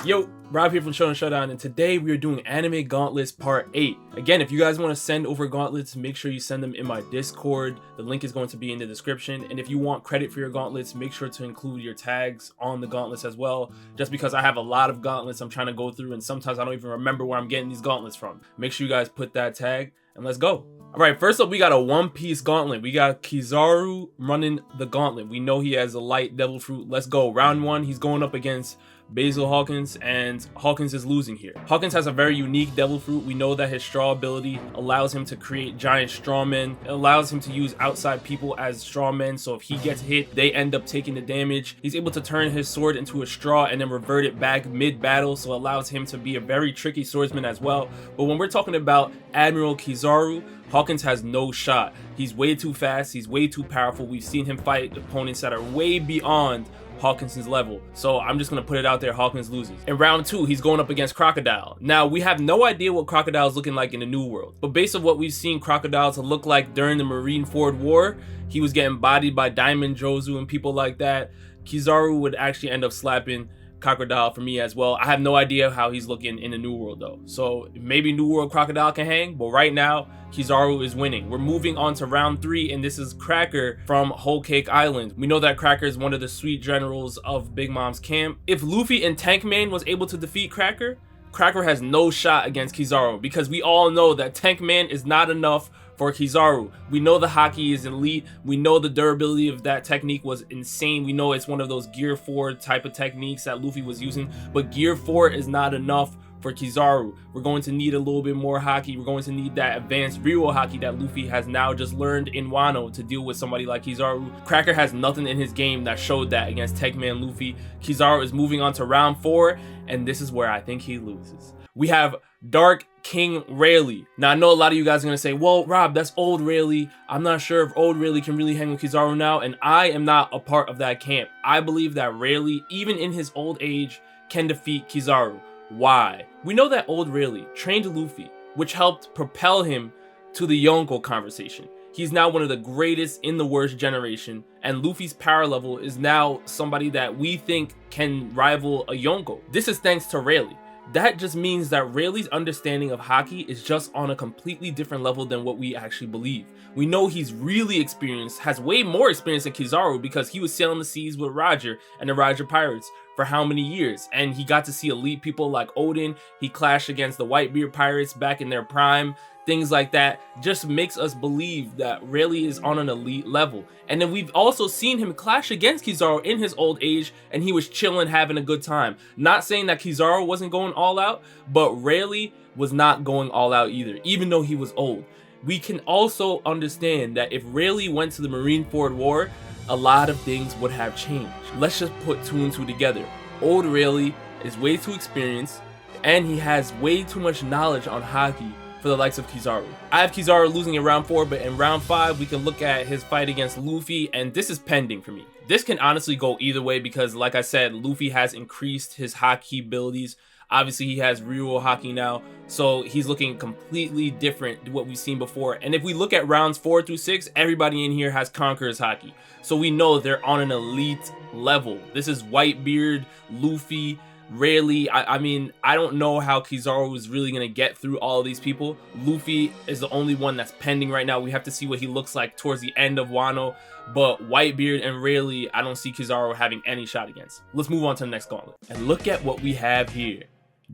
Yo, Rob here from Showdown, and today we are doing Anime Gauntlets Part 8. Again, if you guys want to send over gauntlets, make sure you send them in my Discord. The link is going to be in the description. And if you want credit for your gauntlets, make sure to include your tags on the gauntlets as well. Just because I have a lot of gauntlets I'm trying to go through, and sometimes I don't even remember where I'm getting these gauntlets from. Make sure you guys put that tag, and let's go. Alright, first up we got a One Piece Gauntlet. We got Kizaru running the gauntlet. We know he has a light devil fruit. Let's go. Round 1, he's going up against Basil Hawkins, and Hawkins is losing here. Hawkins has a very unique devil fruit. We know that his straw ability allows him to create giant straw men. It allows him to use outside people as straw men, so if he gets hit, they end up taking the damage. He's able to turn his sword into a straw and then revert it back mid-battle, so it allows him to be a very tricky swordsman as well. But when we're talking about Admiral Kizaru, Hawkins has no shot. He's way too fast, he's way too powerful. We've seen him fight opponents that are way beyond Hawkins' level, so I'm just gonna put it out there, Hawkins loses. In round 2, he's going up against Crocodile. Now, we have no idea what Crocodile is looking like in the New World, but based on what we've seen Crocodile to look like during the Marineford War, he was getting bodied by Diamond Jozu and people like that. Kizaru would actually end up slapping Crocodile for me as well. I have no idea how he's looking in the New World though, so maybe New World Crocodile can hang, but right now Kizaru is winning. We're moving on to round 3, and this is Cracker from Whole Cake Island. We know that Cracker is one of the sweet generals of Big Mom's camp. If Luffy and Tankman was able to defeat Cracker, Cracker has no shot against Kizaru, because we all know that Tankman is not enough for Kizaru. We know the haki is elite. We know the durability of that technique was insane. We know it's one of those Gear 4 type of techniques that Luffy was using, but Gear 4 is not enough for Kizaru. We're going to need a little bit more haki. We're going to need that advanced real haki that Luffy has now just learned in Wano to deal with somebody like Kizaru. Cracker has nothing in his game that showed that against Tankman Luffy. Kizaru is moving on to round 4, and this is where I think he loses. We have Dark King Rayleigh. Now, I know a lot of you guys are going to say, well, Rob, that's old Rayleigh. I'm not sure if old Rayleigh can really hang with Kizaru now, and I am not a part of that camp. I believe that Rayleigh, even in his old age, can defeat Kizaru. Why? We know that old Rayleigh trained Luffy, which helped propel him to the Yonko conversation. He's now one of the greatest in the worst generation, and Luffy's power level is now somebody that we think can rival a Yonko. This is thanks to Rayleigh. That just means that Rayleigh's understanding of haki is just on a completely different level than what we actually believe. We know he's really experienced, has way more experience than Kizaru, because he was sailing the seas with Roger and the Roger Pirates for how many years, and he got to see elite people like Odin. He clashed against the Whitebeard pirates back in their prime. Things like that just makes us believe that Rayleigh is on an elite level. And then we've also seen him clash against Kizaru in his old age, and he was chilling, having a good time. Not saying that Kizaru wasn't going all out, but Rayleigh was not going all out either, even though he was old. We can also understand that if Rayleigh went to the Marineford War, a lot of things would have changed. Let's just put 2 and 2 together. Old Rayleigh is way too experienced, and he has way too much knowledge on haki for the likes of Kizaru. I have Kizaru losing in round 4, but in round 5 we can look at his fight against Luffy, and this is pending for me. This can honestly go either way, because like I said, Luffy has increased his haki abilities. Obviously he has real haki now, so he's looking completely different to what we've seen before. And if we look at rounds 4 through 6, everybody in here has Conqueror's haki, so we know they're on an elite level. This is Whitebeard, Luffy, Rayleigh. I mean, I don't know how Kizaru is really going to get through all of these people. Luffy is the only one that's pending right now. We have to see what he looks like towards the end of Wano, but Whitebeard and Rayleigh, I don't see Kizaru having any shot against. Let's move on to the next gauntlet. And look at what we have here.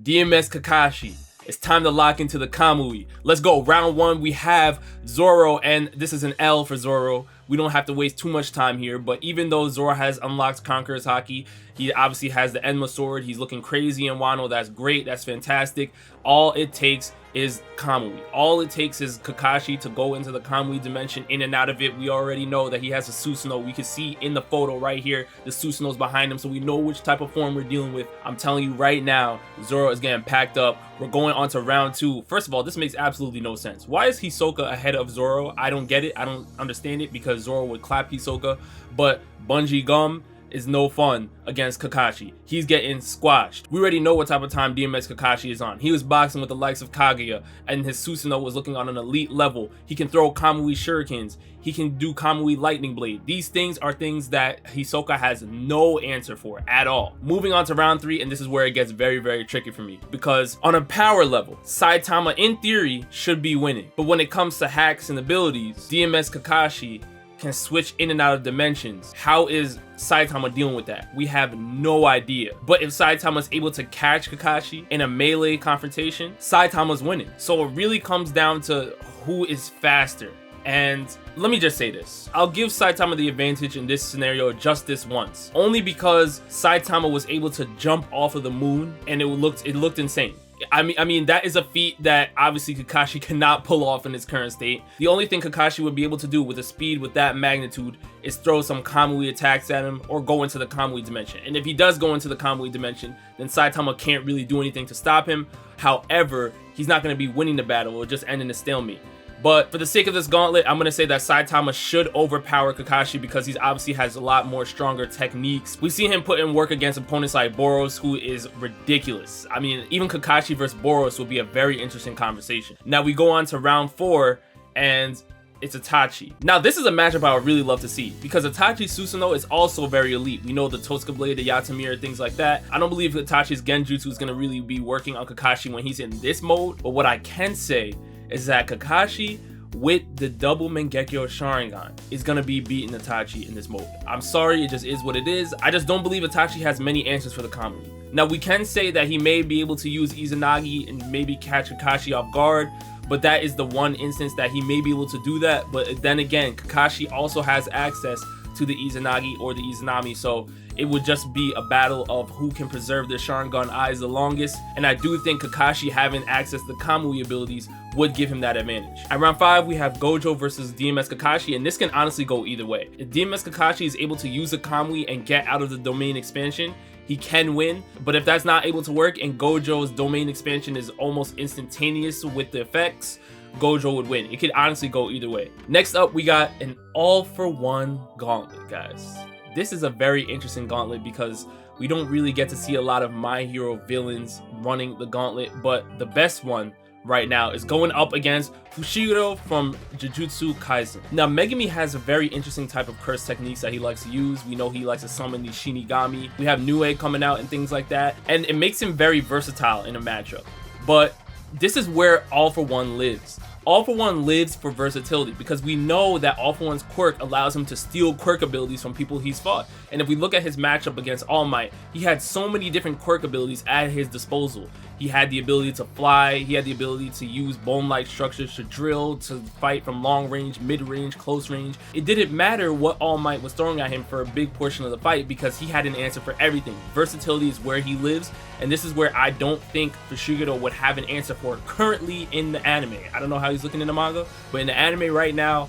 DMS Kakashi. It's time to lock into the Kamui. Let's go. Round 1, we have Zoro, and this is an L for Zoro. We don't have to waste too much time here, but even though Zoro has unlocked Conqueror's haki, he obviously has the Enma sword. He's looking crazy in Wano. That's great. That's fantastic. All it takes is Kamui. All it takes is Kakashi to go into the Kamui dimension, in and out of it. We already know that he has a Susanoo. We can see in the photo right here, the Susanoo's behind him, so we know which type of form we're dealing with. I'm telling you right now, Zoro is getting packed up. We're going on to round 2. First of all, this makes absolutely no sense. Why is Hisoka ahead of Zoro? I don't get it. I don't understand it, because Zoro would clap Hisoka, but Bunji Gum is no fun against Kakashi. He's getting squashed. We already know what type of time DMX Kakashi is on. He was boxing with the likes of Kaguya, and his Susanoo was looking on an elite level. He can throw Kamui shurikens. He can do Kamui lightning blade. These things are things that Hisoka has no answer for at all. Moving on to round 3, and this is where it gets very, very tricky for me, because on a power level, Saitama in theory should be winning, but when it comes to hacks and abilities, DMS Kakashi can switch in and out of dimensions. How is Saitama dealing with that? We have no idea. But if Saitama's able to catch Kakashi in a melee confrontation, Saitama's winning. So it really comes down to who is faster. And let me just say this, I'll give Saitama the advantage in this scenario just this once, only because Saitama was able to jump off of the moon and it looked insane. I mean that is a feat that obviously Kakashi cannot pull off in its current state. The only thing Kakashi would be able to do with a speed with that magnitude is throw some Kamui attacks at him or go into the Kamui dimension. And if he does go into the Kamui dimension, then Saitama can't really do anything to stop him. However, he's not going to be winning the battle or just ending a stalemate. But for the sake of this gauntlet, I'm going to say that Saitama should overpower Kakashi because he obviously has a lot more stronger techniques. We've seen him put in work against opponents like Boros, who is ridiculous. I mean, even Kakashi versus Boros will be a very interesting conversation. Now we go on to round 4, and it's Itachi. Now this is a matchup I would really love to see because Itachi Susanoo is also very elite. We know the Tosuka Blade, the Yatamira, things like that. I don't believe Itachi's Genjutsu is going to really be working on Kakashi when he's in this mode, but what I can say is that Kakashi with the double Mangekyo Sharingan is gonna be beating Itachi in this mode. I'm sorry, it just is what it is. I just don't believe Itachi has many answers for the Kamui. Now we can say that he may be able to use Izanagi and maybe catch Kakashi off guard, but that is the one instance that he may be able to do that. But then again, Kakashi also has access to the Izanagi or the Izanami, so it would just be a battle of who can preserve their Sharingan eyes the longest, and I do think Kakashi having access to the Kamui abilities would give him that advantage. At round 5, we have Gojo versus DMS Kakashi, and this can honestly go either way. If DMS Kakashi is able to use the Kamui and get out of the domain expansion, he can win, but if that's not able to work and Gojo's domain expansion is almost instantaneous with the effects, Gojo would win. It could honestly go either way. Next up, we got an all-for-one gauntlet, guys. This is a very interesting gauntlet because we don't really get to see a lot of My Hero villains running the gauntlet, but the best one right now is going up against Fushiguro from Jujutsu Kaisen. Now Megumi has a very interesting type of curse techniques that he likes to use. We know he likes to summon these Shinigami. We have Nue coming out and things like that, and it makes him very versatile in a matchup. But this is where All For One lives. All For One lives for versatility because we know that All For One's quirk allows him to steal quirk abilities from people he's fought. And if we look at his matchup against All Might, he had so many different quirk abilities at his disposal. He had the ability to fly, he had the ability to use bone-like structures to drill, to fight from long range, mid-range, close range. It didn't matter what All Might was throwing at him for a big portion of the fight because he had an answer for everything. Versatility is where he lives, and this is where I don't think Fushiguro would have an answer for currently in the anime. I don't know how he's looking in the manga, but in the anime right now,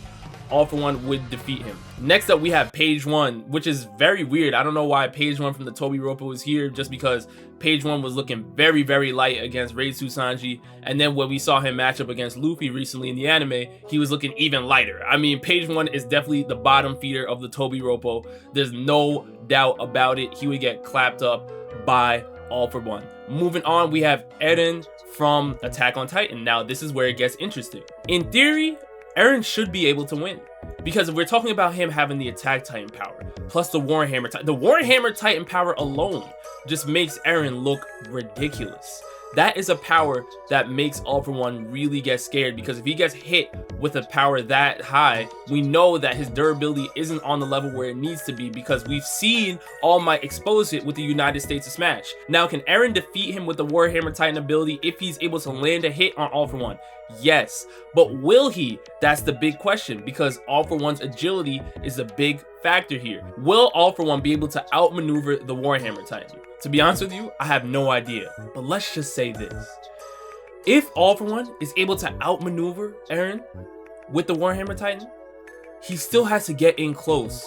All For One would defeat him. Next up, we have Page One, which is very weird. I don't know why Page One from the Tobi Roppo is here, just because Page One was looking very, very light against Reitsu Sanji, and then when we saw him match up against Luffy recently in the anime, he was looking even lighter. I mean, Page One is definitely the bottom feeder of the Tobi Roppo. There's no doubt about it. He would get clapped up by All For One. Moving on, we have Eren from Attack on Titan. Now, this is where it gets interesting. In theory, Eren should be able to win because if we're talking about him having the Attack Titan power plus the Warhammer Titan power alone just makes Eren look ridiculous. That is a power that makes All For One really get scared because if he gets hit with a power that high, we know that his durability isn't on the level where it needs to be because we've seen All Might expose it with the United States of Smash. Now, can Eren defeat him with the Warhammer Titan ability if he's able to land a hit on All For One? Yes, but will he? That's the big question because All For One's agility is a big factor here. Will All For One be able to outmaneuver the Warhammer Titan? To be honest with you, I have no idea. But let's just say this. If All For One is able to outmaneuver Eren with the Warhammer Titan, he still has to get in close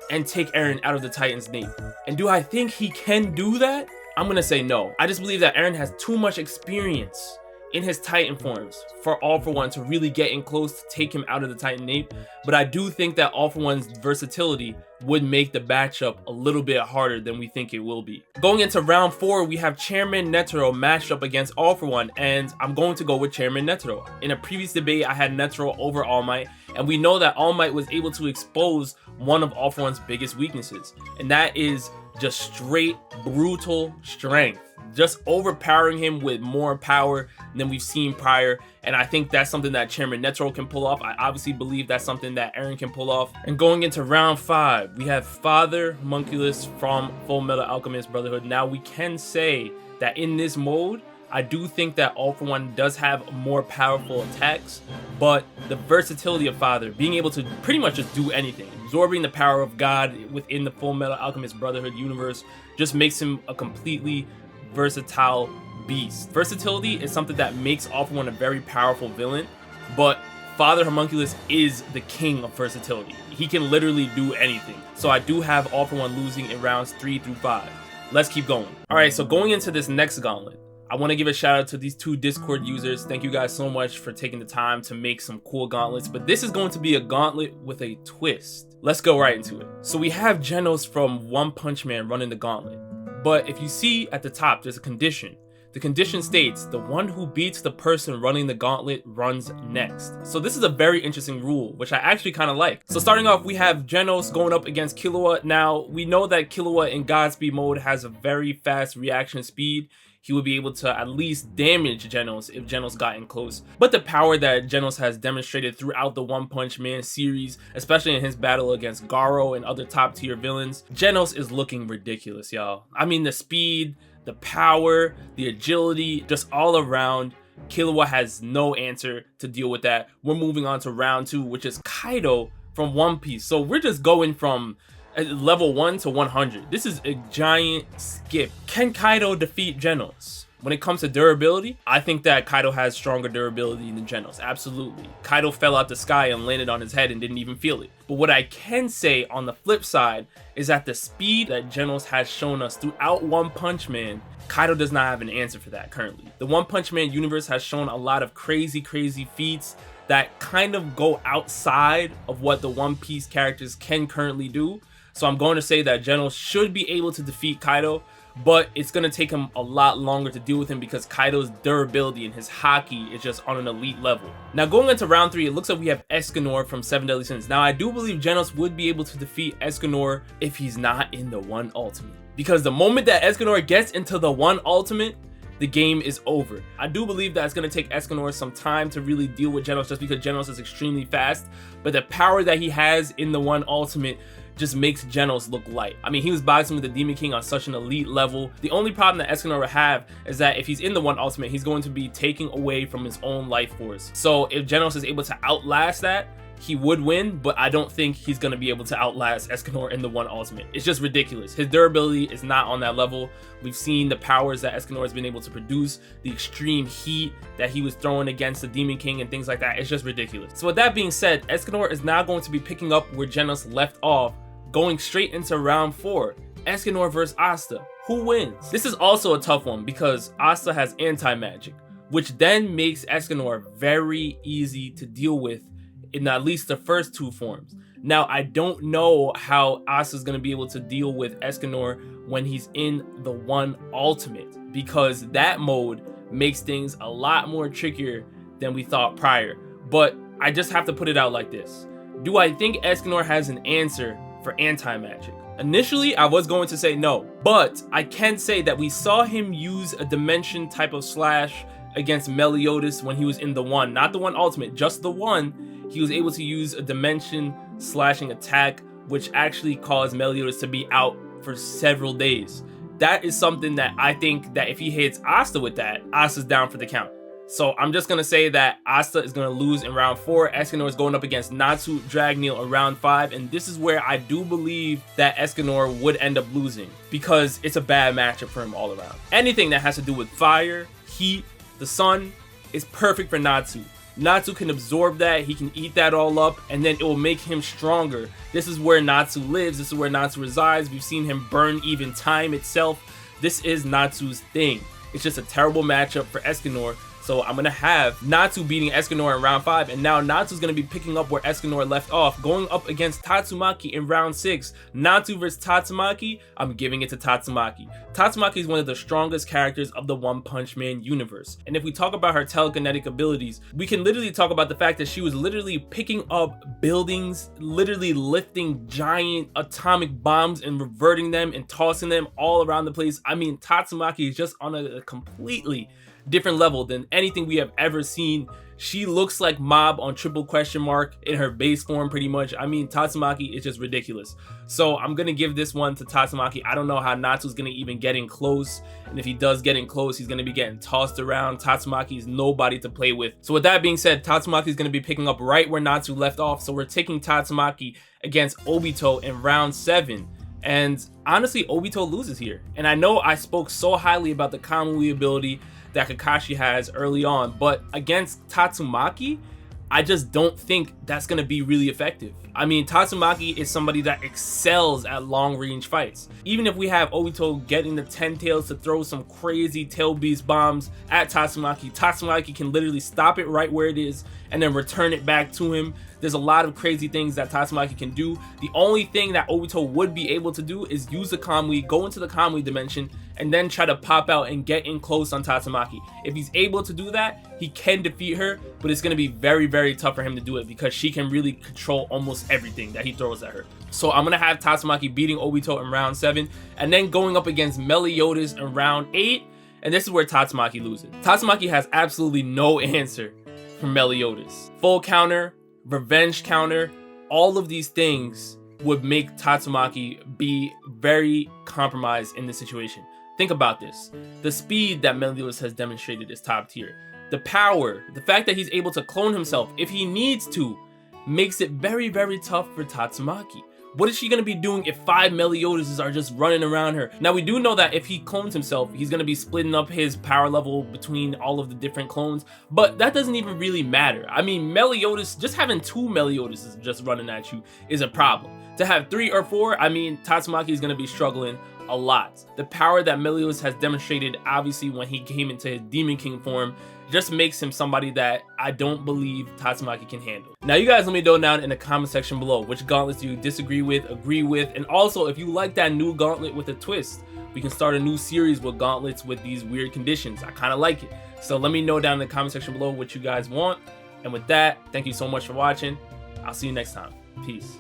and take Eren out of the Titan's nape. And do I think he can do that? I'm gonna say no. I just believe that Eren has too much experience in his Titan forms for All For One to really get in close to take him out of the Titan ape, but I do think that All For One's versatility would make the matchup a little bit harder than we think it will be. Going into round 4, we have Chairman Netero matched up against All For One, and I'm going to go with Chairman Netero. In a previous debate, I had Netero over All Might, and we know that All Might was able to expose one of All For One's biggest weaknesses, and that is just straight brutal strength. Just overpowering him with more power than we've seen prior, and I think that's something that Chairman Netero can pull off. I obviously believe that's something that Eren can pull off. And going into round 5, we have Father Homunculus from Full Metal Alchemist Brotherhood. Now we can say that in this mode, I do think that All For One does have more powerful attacks, but the versatility of Father, being able to pretty much just do anything, absorbing the power of God within the Full Metal Alchemist Brotherhood universe, just makes him a completely versatile beast. Versatility is something that makes All For One a very powerful villain, but Father Homunculus is the king of versatility. He can literally do anything. So I do have All For One losing in rounds 3 through 5. Let's keep going. Alright, so going into this next gauntlet, I want to give a shout out to these 2 Discord users. Thank you guys so much for taking the time to make some cool gauntlets, but this is going to be a gauntlet with a twist. Let's go right into it. So we have Genos from One Punch Man running the gauntlet. But if you see at the top, there's a condition. The condition states, the one who beats the person running the gauntlet runs next. So this is a very interesting rule, which I actually kind of like. So starting off, we have Genos going up against Killua. Now, we know that Killua in Godspeed mode has a very fast reaction speed. He would be able to at least damage Genos if Genos got in close. But the power that Genos has demonstrated throughout the One Punch Man series, especially in his battle against Garo and other top tier villains, Genos is looking ridiculous, y'all. I mean, the speed, the power, the agility, just all around, Killua has no answer to deal with that. We're moving on to round 2, which is Kaido from One Piece. So we're just going from level 1 to 100. This is a giant skip. Can Kaido defeat Genos? When it comes to durability, I think that Kaido has stronger durability than Genos. Absolutely. Kaido fell out the sky and landed on his head and didn't even feel it. But what I can say on the flip side is that the speed that Genos has shown us throughout One Punch Man, Kaido does not have an answer for that currently. The One Punch Man universe has shown a lot of crazy feats that kind of go outside of what the One Piece characters can currently do. So I'm going to say that Genos should be able to defeat Kaido, but it's going to take him a lot longer to deal with him because Kaido's durability and his haki is just on an elite level. Now going into round 3, it looks like we have Escanor from 7 Deadly Sins. Now I do believe Genos would be able to defeat Escanor if he's not in the One Ultimate. Because the moment that Escanor gets into the One Ultimate, the game is over. I do believe that it's going to take Escanor some time to really deal with Genos just because Genos is extremely fast, but the power that he has in the One Ultimate just makes Genos look light. I mean, he was boxing with the Demon King on such an elite level. The only problem that Escanor will have is that if he's in the One Ultimate, he's going to be taking away from his own life force. So if Genos is able to outlast that, he would win, but I don't think he's going to be able to outlast Escanor in the One Ultimate. It's just ridiculous. His durability is not on that level. We've seen the powers that Escanor has been able to produce, the extreme heat that he was throwing against the Demon King and things like that. It's just ridiculous. So with that being said, Escanor is now going to be picking up where Genos left off, going straight into round 4. Escanor versus Asta. Who wins? This is also a tough one because Asta has anti-magic, which then makes Escanor very easy to deal with in at least the first 2 forms. Now, I don't know how Asta's going to be able to deal with Escanor when he's in the One Ultimate, because that mode makes things a lot more trickier than we thought prior. But I just have to put it out like this. Do I think Escanor has an answer for anti-magic? Initially, I was going to say no, but I can say that we saw him use a dimension type of slash against Meliodas when he was in the One, not the One Ultimate, just the One. He was able to use a dimension slashing attack, which actually caused Meliodas to be out for several days. That is something that I think that if he hits Asta with that, Asta's down for the count. So I'm just going to say that Asta is going to lose in round 4. Escanor is going up against Natsu Dragneel in round 5. And this is where I do believe that Escanor would end up losing, because it's a bad matchup for him all around. Anything that has to do with fire, heat, the sun is perfect for Natsu. Natsu can absorb that, he can eat that all up, and then it will make him stronger. This is where Natsu lives, this is where Natsu resides. We've seen him burn even time itself. This is Natsu's thing. It's just a terrible matchup for Escanor, So I'm gonna have Natsu beating Escanor in round 5, and now Natsu's gonna be picking up where Escanor left off, going up against Tatsumaki in round 6. Natsu versus Tatsumaki, I'm giving it to Tatsumaki. Tatsumaki is one of the strongest characters of the One Punch Man universe, and if we talk about her telekinetic abilities, we can literally talk about the fact that she was literally picking up buildings, literally lifting giant atomic bombs and reverting them and tossing them all around the place. I mean, Tatsumaki is just on a completely different level than anything we have ever seen. She looks like Mob on triple question mark in her base form pretty much. I mean, Tatsumaki is just ridiculous. So I'm gonna give this one to Tatsumaki. I don't know how Natsu's gonna even get in close, and if he does get in close, he's gonna be getting tossed around. Tatsumaki is nobody to play with. So with that being said, Tatsumaki is gonna be picking up right where Natsu left off. So we're taking Tatsumaki against Obito in round 7. And honestly, Obito loses here. And I know I spoke so highly about the Kamui ability that Kakashi has early on, but against Tatsumaki, I just don't think that's going to be really effective. I mean, Tatsumaki is somebody that excels at long range fights. Even if we have Obito getting the 10 tails to throw some crazy tail beast bombs at Tatsumaki, Tatsumaki can literally stop it right where it is and then return it back to him. There's a lot of crazy things that Tatsumaki can do. The only thing that Obito would be able to do is use the Kamui, go into the Kamui dimension, and then try to pop out and get in close on Tatsumaki. If he's able to do that, he can defeat her, but it's going to be very, very tough for him to do it because she can really control almost everything that he throws at her. So I'm going to have Tatsumaki beating Obito in round 7, and then going up against Meliodas in round 8, and this is where Tatsumaki loses. Tatsumaki has absolutely no answer for Meliodas. Full counter, revenge counter, all of these things would make Tatsumaki be very compromised in this situation. Think about this. The speed that Meliodas has demonstrated is top tier. The power, the fact that he's able to clone himself if he needs to, makes it very, very tough for Tatsumaki. What is she going to be doing if 5 Meliodases are just running around her? Now, we do know that if he clones himself, he's going to be splitting up his power level between all of the different clones, but that doesn't even really matter. I mean, Meliodas, just having 2 Meliodases just running at you is a problem. To have 3 or 4, I mean, Tatsumaki is going to be struggling a lot. The power that Meliodas has demonstrated, obviously, when he came into his Demon King form, just makes him somebody that I don't believe Tatsumaki can handle. Now, you guys let me know down in the comment section below which gauntlets do you disagree with, agree with, and also if you like that new gauntlet with a twist, we can start a new series with gauntlets with these weird conditions. I kind of like it. So let me know down in the comment section below what you guys want. And with that, thank you so much for watching. I'll see you next time. Peace.